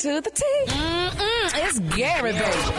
to the T. It's Gary, baby.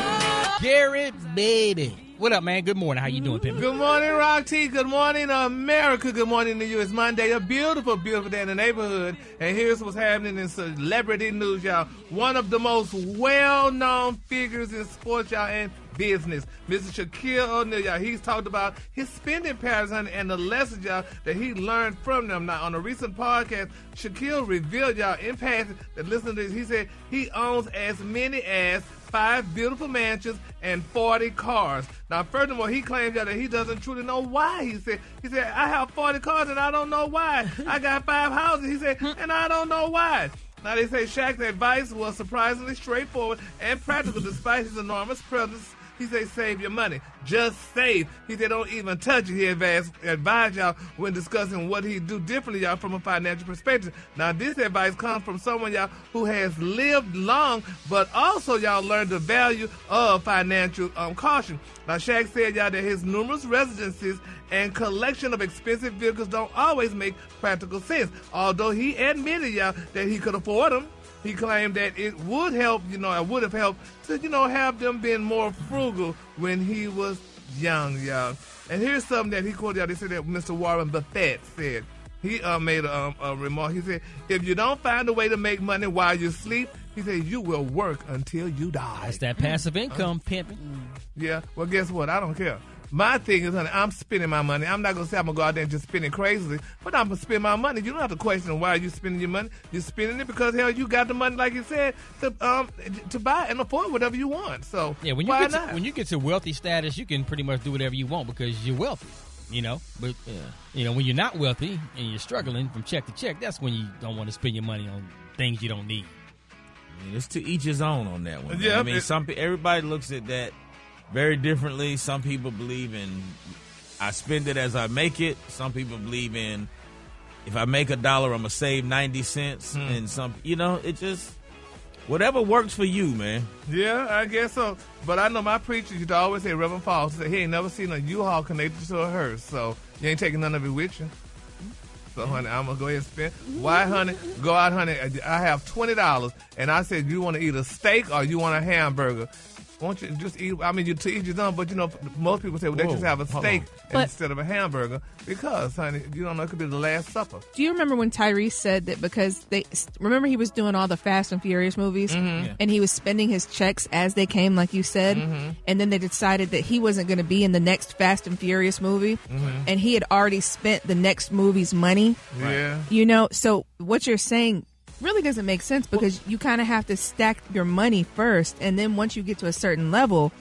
Gary, baby. What up, man? Good morning. How you doing, Pimp? Good morning, Rock T. Good morning, America. Good morning to you. It's Monday, a beautiful, beautiful day in the neighborhood. And here's what's happening in celebrity news, y'all. One of the most well-known figures in sports, y'all, and business, Mr. Shaquille O'Neal, y'all. He's talked about his spending patterns and the lessons, y'all, that he learned from them. Now, on a recent podcast, Shaquille revealed, y'all, in passing, that listen to this, he said he owns as many as 5 beautiful mansions and 40 cars. Now, furthermore, he claims that he doesn't truly know why. He said, I have 40 cars and I don't know why. I got 5 houses, he said, and I don't know why. Now, they say Shaq's advice was surprisingly straightforward and practical despite his enormous presence. He said, save your money. Just save. He said, don't even touch it. He advised y'all when discussing what he do differently, y'all, from a financial perspective. Now, this advice comes from someone, y'all, who has lived long, but also, y'all, learned the value of financial caution. Now, Shaq said, y'all, that his numerous residences and collection of expensive vehicles don't always make practical sense. Although he admitted, y'all, that he could afford them. He claimed that it would help, it would have helped to, have them being more frugal when he was young, y'all. And here's something that he quoted, y'all. They said that Mr. Warren Buffett said. He made a remark. He said, if you don't find a way to make money while you sleep, he said, you will work until you die. That's that passive income pimping. Yeah. Well, guess what? I don't care. My thing is, honey, I'm spending my money. I'm not going to say I'm going to go out there and just spend it crazily, but I'm going to spend my money. You don't have to question why you're spending your money. You're spending it because, hell, you got the money, like you said, to buy and afford whatever you want. So, yeah, when you get to wealthy status, you can pretty much do whatever you want because you're wealthy, But, when you're not wealthy and you're struggling from check to check, that's when you don't want to spend your money on things you don't need. I mean, it's to each his own on that one. Yeah, I mean, everybody looks at that very differently. Some people believe in I spend it as I make it. Some people believe in if I make $1, I'm going to save 90 cents. And it just, whatever works for you, man. Yeah, I guess so. But I know my preacher used to always say, Reverend Falls, said he ain't never seen a U-Haul connected to a hearse. So you ain't taking none of it with you. So, honey, I'm going to go ahead and spend. Why, honey? Go out, honey. I have $20. And I said, you want to eat a steak or you want a hamburger? Won't you just eat? I mean, to each his own, but most people say, well, they just have a steak instead of a hamburger because, honey, you don't know, it could be the Last Supper. Do you remember when Tyrese said that because remember he was doing all the Fast and Furious movies and he was spending his checks as they came, like you said, and then they decided that he wasn't going to be in the next Fast and Furious movie and he had already spent the next movie's money. Yeah. So what you're saying really doesn't make sense because you kind of have to stack your money first, and then once you get to a certain level,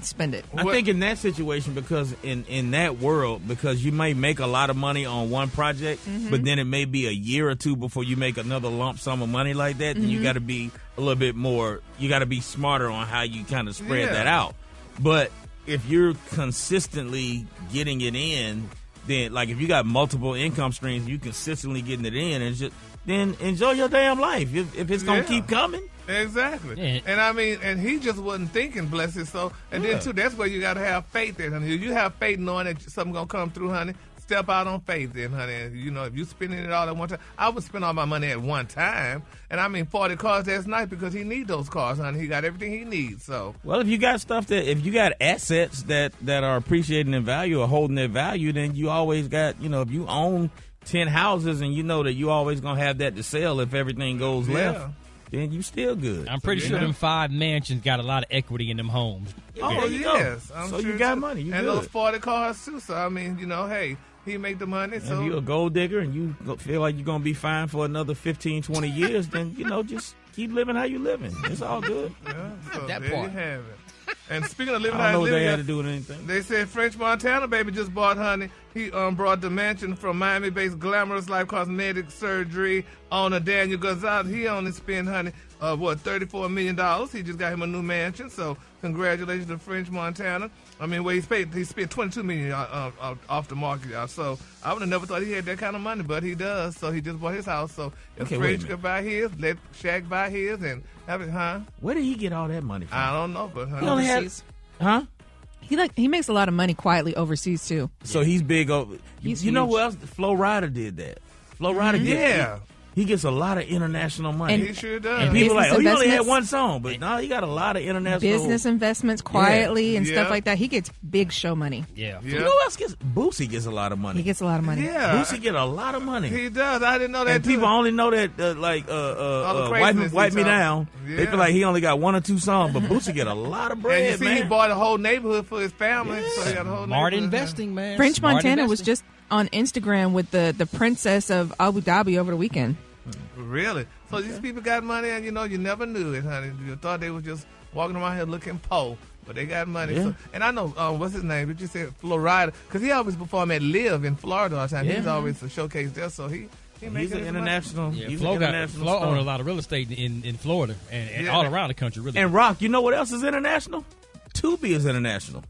spend it. I think in that situation, because in that world, because you may make a lot of money on one project, but then it may be a year or two before you make another lump sum of money like that, then you got to be a little bit more, you got to be smarter on how you kind of spread that out. But if you're consistently getting it in, then like if you got multiple income streams, you consistently getting it in, and just then enjoy your damn life if it's going to keep coming. Exactly. Yeah. And I mean, and he just wasn't thinking, bless his soul. And then, too, that's where you got to have faith in, honey. If you have faith knowing that something's going to come through, honey, step out on faith then, honey. And, if you're spending it all at one time. I would spend all my money at one time. And, 40 cars, that's nice because he needs those cars, honey. He got everything he needs, so. Well, if you got if you got assets that are appreciating in value or holding their value, then you always got, if you own 10 houses and you know that you always going to have that to sell if everything goes left, then you still good. I'm pretty sure them 5 mansions got a lot of equity in them homes. Oh, yes. So you got money. You and good. Those 40 cars, too. So, hey, he make the money. So. If you're a gold digger and you feel like you're going to be fine for another 15, 20 years, then, just keep living how you living. It's all good. Yeah, so that there part. you have it. And speaking of living I don't know how what you they living, had to do with anything. They said French Montana baby just bought, honey. He brought the mansion from Miami-based Glamorous Life Cosmetic Surgery owner Daniel Gonzalez. He only spent, honey, $34 million. He just got him a new mansion. So congratulations to French Montana. He spent $22 million off the market, y'all. So I would have never thought he had that kind of money, but he does. So he just bought his house. So if French could buy his, let Shaq buy his, and have it, Where did he get all that money from? I don't know, but he only overseas. He makes a lot of money quietly overseas too. So he's big over. You know who else? Flo Rida did that. Flo Rida He gets a lot of international money. And He sure does. And people are like, oh, you only had investments. one song, but no, he got a lot of international Business investments quietly and Yeah. stuff like that. He gets big show money. Yeah. You know who else gets? Boosie gets a lot of money. He gets a lot of money. Yeah. Boosie get a lot of money. He does. I didn't know that. And too. people only know that the craziness wipe he me talk. down. They Yeah. feel like he only got one or two songs, but Boosie get a lot of bread, And you see, man. he bought a whole neighborhood for his family. So he got a whole Smart neighborhood. investing, man. French Smart Montana was investing. just on Instagram with the princess of Abu Dhabi over the weekend. Really? So these people got money, and you never knew it, honey. You thought they was just walking around here looking po, but they got money. Yeah. So, and I know what's his name? Did you say Florida? Because he always perform at Live in Florida all the time. Yeah. He's always a showcase there. So he He's making an his international. Yeah, He's Flo an international Flo star. own a lot of real estate in Florida and Yeah. all around the country, really. And Rock, you know what else is international? Tubi is international.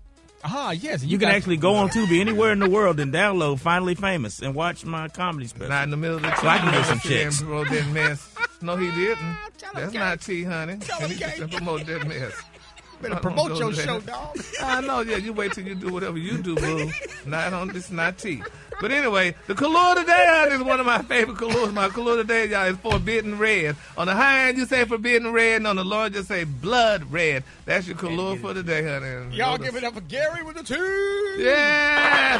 Yes. You can actually go on Tubi anywhere in the world and download Finally Famous and watch my comedy special. Not in the middle of the So I can get some sit there chicks. and promote that mess. No, he didn't. That's okay. not tea, honey. Tell And he okay. just promote that mess. Better Don't promote do your that. show, dog. I know, yeah. You wait till you do whatever you do, boo. This is not tea. But anyway, the color today, honey, is one of my favorite colors. My color today, y'all, is forbidden red. On the high end, you say forbidden red, and on the low end, you say blood red. That's your color for today, honey. Y'all give it up for Gary with the two. Yeah.